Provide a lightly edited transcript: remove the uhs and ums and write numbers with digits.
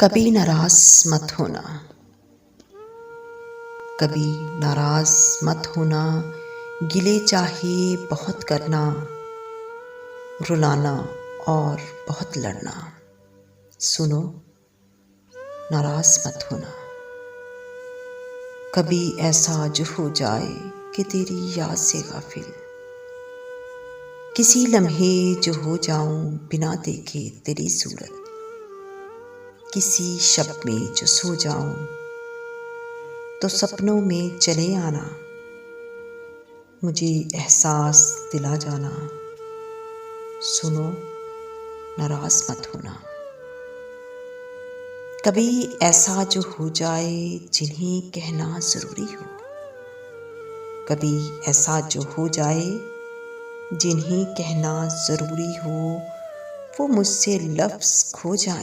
कभी नाराज मत होना, कभी नाराज मत होना। गिले चाहे बहुत करना, रुलाना और बहुत लड़ना। सुनो, नाराज मत होना। कभी ऐसा जो हो जाए कि तेरी याद से गाफिल, किसी लम्हे जो हो जाऊं बिना देखे तेरी सूरत, किसी शब में जो सो जाऊं तो सपनों में चले आना, मुझे एहसास दिला जाना। सुनो, नाराज मत होना। कभी ऐसा जो हो जाए जिन्हें कहना ज़रूरी हो, कभी ऐसा जो हो जाए जिन्हें कहना ज़रूरी हो, वो मुझसे लफ्ज़ खो जाए।